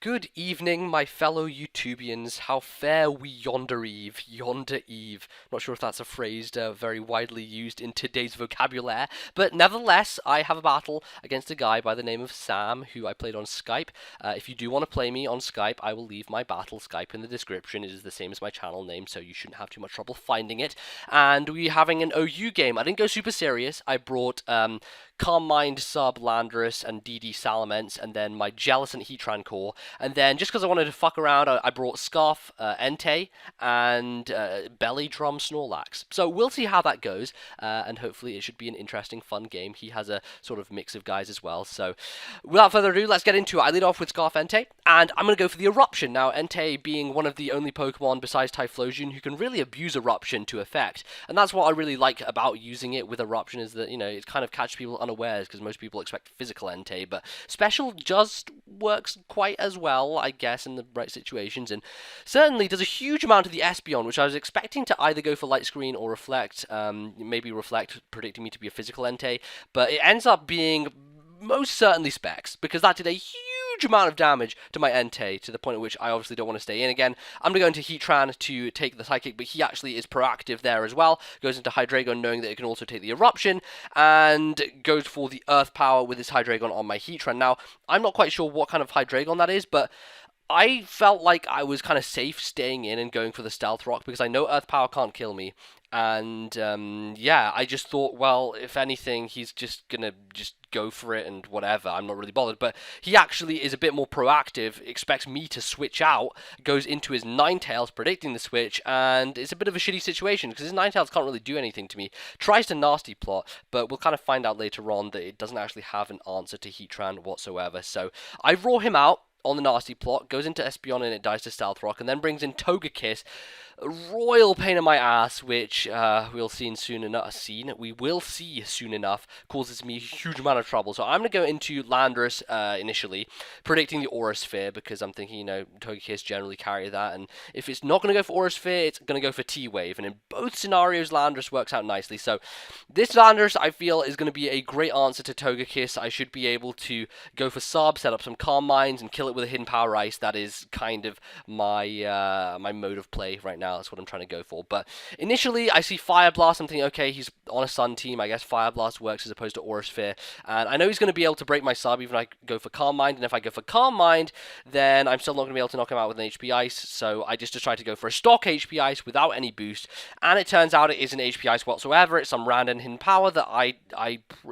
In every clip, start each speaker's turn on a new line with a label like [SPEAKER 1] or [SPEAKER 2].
[SPEAKER 1] Good evening, my fellow YouTubians. How fare we yonder eve, yonder eve. Not sure if that's a phrase very widely used in today's vocabulary, but nevertheless, I have a battle against a guy by the name of Sam, who I played on Skype. If you do want to play me on Skype, I will leave my battle Skype in the description. It is the same as my channel name, so you shouldn't have too much trouble finding it. And we're having an OU game. I didn't go super serious. I brought Calm Mind, Sub, Landorus, and DD Salamence, and then my Jealous and Heatran core. And then, just because I wanted to fuck around, I brought Scarf, Entei, and Belly Drum Snorlax. So we'll see how that goes, and hopefully it should be an interesting, fun game. He has a sort of mix of guys as well. So without further ado, let's get into it. I lead off with Scarf Entei, and I'm going to go for the Eruption. Now, Entei being one of the only Pokemon besides Typhlosion who can really abuse Eruption to effect. And that's what I really like about using it with Eruption, is that, you know, it kind of catches people unawares, because most people expect physical Entei, but special just works quite as well, I guess, in the right situations, and certainly does a huge amount of the Espeon, which I was expecting to either go for Light Screen or Reflect, maybe Reflect predicting me to be a physical Entei, but it ends up being most certainly Specs, because that did a huge amount of damage to my Entei, to the point at which I obviously don't want to stay in again. I'm going to go into Heatran to take the Psychic, but he actually is proactive there as well. Goes into Hydreigon knowing that it can also take the Eruption, and goes for the Earth Power with his Hydreigon on my Heatran. Now, I'm not quite sure what kind of Hydreigon that is, but I felt like I was kind of safe staying in and going for the Stealth Rock, because I know Earth Power can't kill me. And, yeah, I just thought, well, if anything, he's just gonna just go for it and whatever. I'm not really bothered. But he actually is a bit more proactive, expects me to switch out, goes into his Ninetales, predicting the switch, and it's a bit of a shitty situation, because his Ninetales can't really do anything to me. Tries to Nasty Plot, but we'll kind of find out later on that it doesn't actually have an answer to Heatran whatsoever. So I roar him out on the Nasty Plot, goes into Espeon and it dies to Stealth Rock, and then brings in Togekiss, a royal pain in my ass, which we'll see soon enough. We will see soon enough. Causes me a huge amount of trouble. So I'm going to go into Landorus initially, predicting the Aura Sphere, because I'm thinking, you know, Togekiss generally carry that, and if it's not going to go for Aura Sphere, it's going to go for T-Wave, and in both scenarios, Landorus works out nicely. So this Landorus, I feel, is going to be a great answer to Togekiss. I should be able to go for Sub, set up some Calm Minds, and kill it with a Hidden Power Ice. That is kind of my my mode of play right now. That's what I'm trying to go for. But initially, I see Fire Blast. I'm thinking, okay, he's on a Sun team. I guess Fire Blast works as opposed to Aura Sphere. And I know he's going to be able to break my Sub even if I go for Calm Mind. And if I go for Calm Mind, then I'm still not going to be able to knock him out with an HP Ice. So I just decided to go for a stock HP Ice without any boost. And it turns out it isn't HP Ice whatsoever. It's some random Hidden Power that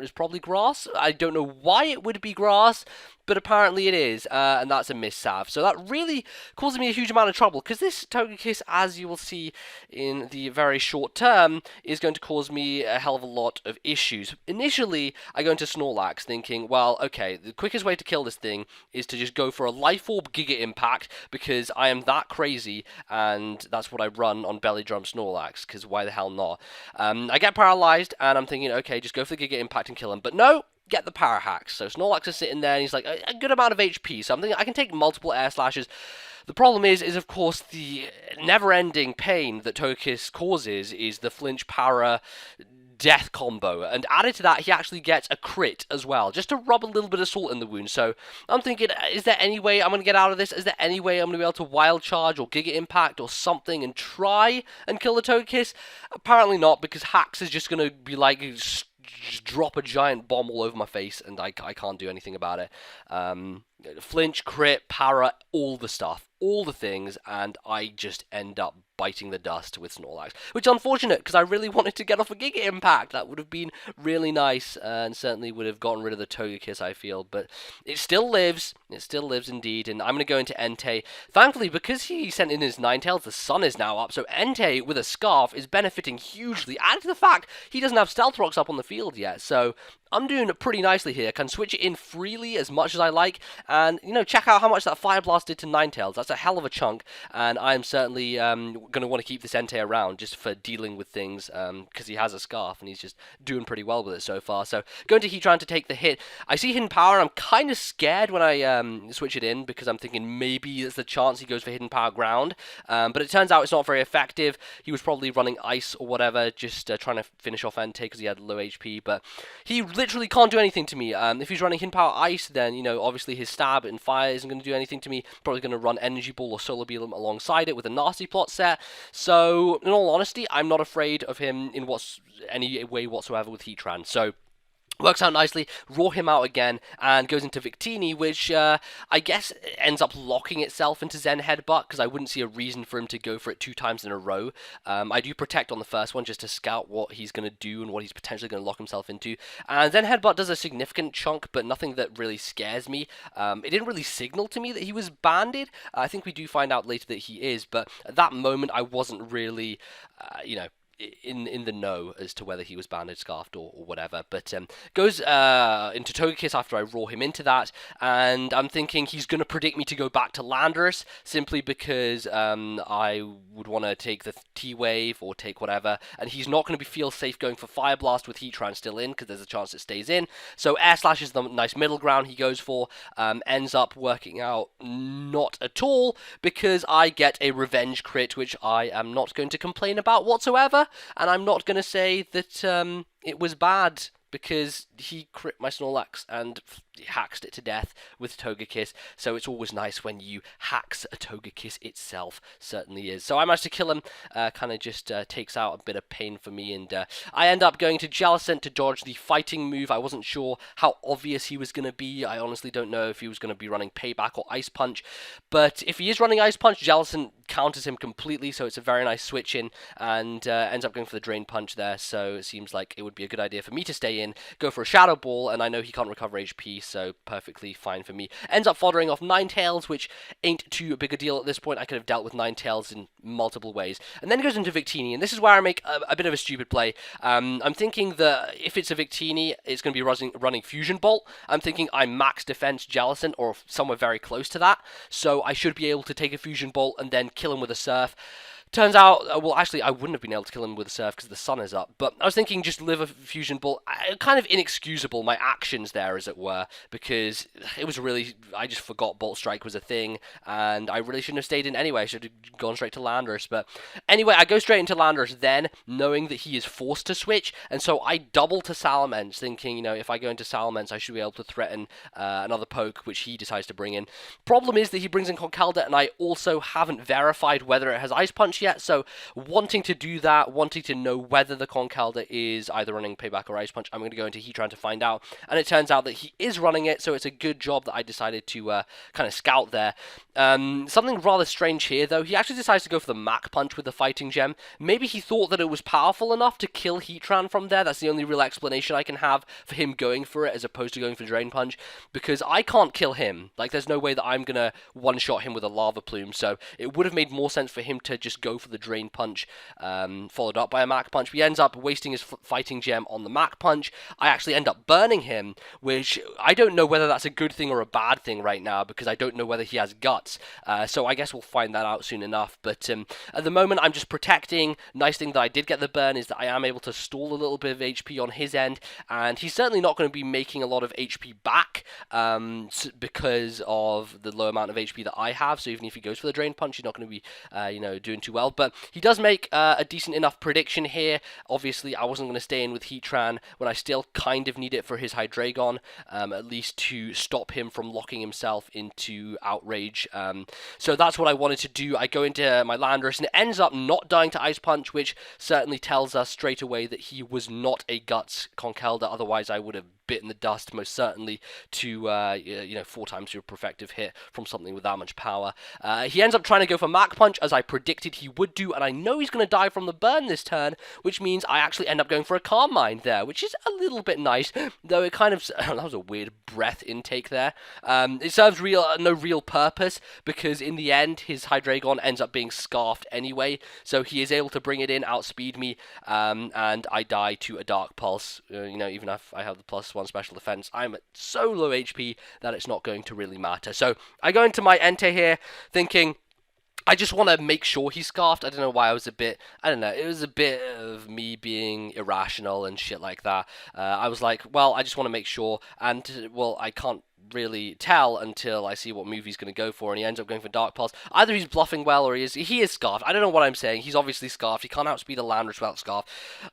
[SPEAKER 1] is probably Grass. I don't know why it would be Grass, but apparently it is, and that's a miss salve. So that really causes me a huge amount of trouble, because this Togekiss, as you will see in the very short term, is going to cause me a hell of a lot of issues. Initially, I go into Snorlax thinking, well, okay, the quickest way to kill this thing is to just go for a Life Orb Giga Impact, because I am that crazy, and that's what I run on Belly Drum Snorlax, because why the hell not? I get paralyzed, and I'm thinking, okay, just go for the Giga Impact and kill him, but no! Get the power hacks. So Snorlax is sitting there and he's like a good amount of HP, so I'm thinking I can take multiple air slashes. The problem is of course the never-ending pain that Togekiss causes is the flinch para death combo, and added to that he actually gets a crit as well, just to rub a little bit of salt in the wound. So I'm thinking, is there any way I'm going to get out of this? Is there any way I'm going to be able to Wild Charge or Giga Impact or something and try and kill the Togekiss? Apparently not, because Hacks is just going to be like just drop a giant bomb all over my face, and I can't do anything about it. Flinch, crit, para, all the stuff, all the things, and I just end up biting the dust with Snorlax, which is unfortunate, because I really wanted to get off a Giga Impact. That would have been really nice, and certainly would have gotten rid of the Togekiss, I feel, but it still lives indeed, and I'm going to go into Entei. Thankfully, because he sent in his Ninetales, the sun is now up, so Entei with a Scarf is benefiting hugely, and to the fact he doesn't have Stealth Rocks up on the field yet, so I'm doing pretty nicely here. Can switch it in freely as much as I like, and, you know, check out how much that Fire Blast did to Ninetales. That's a hell of a chunk, and I'm certainly going to want to keep this Entei around just for dealing with things, because he has a Scarf, and he's just doing pretty well with it so far. So, going to Heatran to take the hit. I see Hidden Power, and I'm kind of scared when I switch it in, because I'm thinking maybe there's the chance he goes for Hidden Power Ground, but it turns out it's not very effective. He was probably running Ice or whatever, just trying to finish off Entei because he had low HP, but he literally literally can't do anything to me. If he's running Hidden Power Ice, then, you know, obviously his stab and fire isn't going to do anything to me. Probably going to run Energy Ball or Solar Beam alongside it with a nasty plot set. So, in all honesty, I'm not afraid of him in any way whatsoever with Heatran. So, works out nicely, raw him out again, and goes into Victini, which I guess ends up locking itself into Zen Headbutt, because I wouldn't see a reason for him to go for it 2 times in a row. I do Protect on the first one just to scout what he's going to do and what he's potentially going to lock himself into. And Zen Headbutt does a significant chunk, but nothing that really scares me. It didn't really signal to me that he was banded. I think we do find out later that he is, but at that moment I wasn't really, you know, in the know as to whether he was banded, scarfed, or whatever, but goes into Togekiss after I roar him into that, and I'm thinking he's going to predict me to go back to Landorus, simply because I would want to take the T-Wave or take whatever, and he's not going to feel safe going for Fire Blast with Heatran still in, because there's a chance it stays in, so Air Slash is the nice middle ground he goes for, ends up working out not at all, because I get a Revenge crit, which I am not going to complain about whatsoever. And I'm not going to say that it was bad, because he crit my Snorlax and haxed it to death with Togekiss, so it's always nice when you hax a Togekiss itself, certainly is. So I managed to kill him, kind of just takes out a bit of pain for me, and I end up going to Jellicent to dodge the fighting move. I wasn't sure how obvious he was going to be. I honestly don't know if he was going to be running Payback or Ice Punch, but if he is running Ice Punch, Jellicent counters him completely, so it's a very nice switch in, and ends up going for the Drain Punch there, so it seems like it would be a good idea for me to stay in, go for a Shadow Ball, and I know he can't recover HP, so perfectly fine for me. Ends up foddering off Ninetales, which ain't too big a deal at this point. I could have dealt with Ninetales in multiple ways. And then goes into Victini, and this is where I make a bit of a stupid play. I'm thinking that if it's a Victini, it's going to be running Fusion Bolt. I'm thinking I'm max defense Jellicent, or somewhere very close to that, so I should be able to take a Fusion Bolt and then kill him with a Surf. Turns out, well, actually, I wouldn't have been able to kill him with a Surf because the sun is up, but I was thinking just live a Fusion Bolt. Kind of inexcusable, my actions there, as it were, because it was really, I just forgot Bolt Strike was a thing, and I really shouldn't have stayed in anyway. I should have gone straight to Landorus, but anyway, I go straight into Landorus then, knowing that he is forced to switch, and so I double to Salamence, thinking, you know, if I go into Salamence, I should be able to threaten another poke, which he decides to bring in. Problem is that he brings in Conkeldurr, and I also haven't verified whether it has Ice Punch yet, so wanting to do that, wanting to know whether the Conkeldurr is either running Payback or Ice Punch, I'm going to go into Heatran to find out, and it turns out that he is running it, so it's a good job that I decided to kind of scout there. Something rather strange here, though, he actually decides to go for the Mach Punch with the Fighting Gem. Maybe he thought that it was powerful enough to kill Heatran from there. That's the only real explanation I can have for him going for it, as opposed to going for Drain Punch, because I can't kill him. Like, there's no way that I'm going to one-shot him with a Lava Plume, so it would have made more sense for him to just go for the Drain Punch, followed up by a Mach Punch. But he ends up wasting his Fighting Gem on the Mach Punch. I actually end up burning him, which I don't know whether that's a good thing or a bad thing right now, because I don't know whether he has guts. So I guess we'll find that out soon enough. But at the moment, I'm just protecting. Nice thing that I did get the burn is that I am able to stall a little bit of HP on his end, and he's certainly not going to be making a lot of HP back because of the low amount of HP that I have. So even if he goes for the Drain Punch, he's not going to be, you know, doing too well. But he does make a decent enough prediction here. Obviously, I wasn't going to stay in with Heatran when I still kind of need it for his Hydreigon, at least to stop him from locking himself into Outrage. So that's what I wanted to do. I go into my Landorus, and it ends up not dying to Ice Punch, which certainly tells us straight away that he was not a Guts Conkeldurr. Otherwise, I would have bitten the dust, most certainly, to, you know, 4 times your Perfective hit from something with that much power. He ends up trying to go for Mach Punch, as I predicted he would do, and I know he's going to die from the burn this turn, which means I actually end up going for a Calm Mind there, which is a little bit nice, though it kind of, that was a weird breath intake there. It serves no real purpose, because in the end, his Hydreigon ends up being scarfed anyway, so he is able to bring it in, outspeed me, and I die to a Dark Pulse. You know, even if I have the +1 special defense, I'm at so low HP that it's not going to really matter. So I go into my Entei here, thinking, I just want to make sure he's scarfed. I don't know why I was a bit, I don't know, it was a bit of me being irrational and shit like that. I was like, well, I just want to make sure, and, well, I can't really tell until I see what move he's going to go for, and he ends up going for Dark Pulse. Either he's bluffing well, or he is Scarfed. I don't know what I'm saying. He's obviously Scarfed. He can't outspeed a Landorus without Scarf.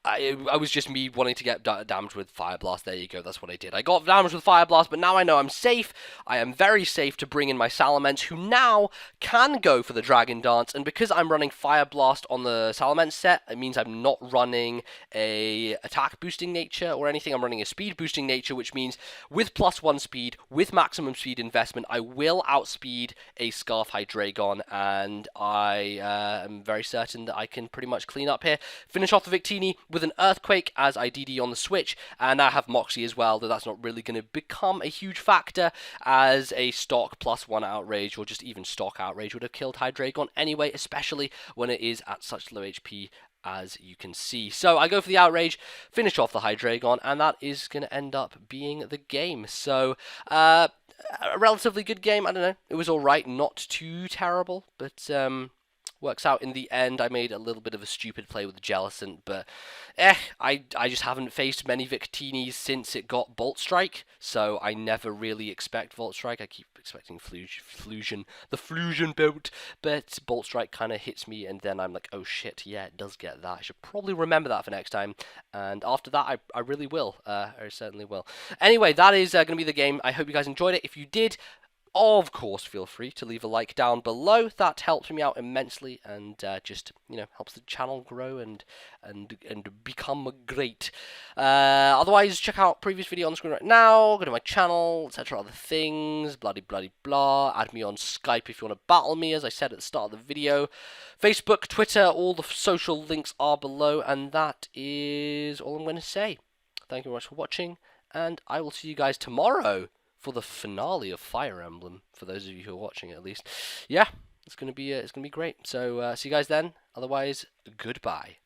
[SPEAKER 1] I was just me wanting to get damage with Fire Blast. There you go. That's what I did. I got damage with Fire Blast, but now I know I'm safe. I am very safe to bring in my Salamence, who now can go for the Dragon Dance, and because I'm running Fire Blast on the Salamence set, it means I'm not running a attack boosting nature or anything. I'm running a speed boosting nature, which means with +1 speed, with maximum speed investment, I will outspeed a Scarf Hydreigon, and I am very certain that I can pretty much clean up here. Finish off the Victini with an Earthquake as I DD on the Switch, and I have Moxie as well, though that's not really going to become a huge factor, as a stock +1 Outrage, or just even stock Outrage, would have killed Hydreigon anyway, especially when it is at such low HP as you can see. So I go for the Outrage, finish off the Hydreigon, and that is going to end up being the game. So, a relatively good game. I don't know. It was alright, not too terrible, but works out in the end. I made a little bit of a stupid play with the Jellicent, but I just haven't faced many Victinis since it got Bolt Strike, so I never really expect Volt Strike. I keep expecting Fusion, the Fusion bolt, but Bolt Strike kind of hits me, and then I'm like, oh shit, yeah, it does get that. I should probably remember that for next time, and after that, I really will. I certainly will. Anyway, that is going to be the game. I hope you guys enjoyed it. If you did, of course, feel free to leave a like down below. That helps me out immensely, and just, you know, helps the channel grow and become great. Otherwise, check out previous video on the screen right now. Go to my channel, etc. Other things, bloody blah. Add me on Skype if you want to battle me, as I said at the start of the video. Facebook, Twitter, all the social links are below, and that is all I'm going to say. Thank you very much for watching, and I will see you guys tomorrow for the finale of Fire Emblem, for those of you who are watching it at least. Yeah, it's gonna be great. So see you guys then. Otherwise, goodbye.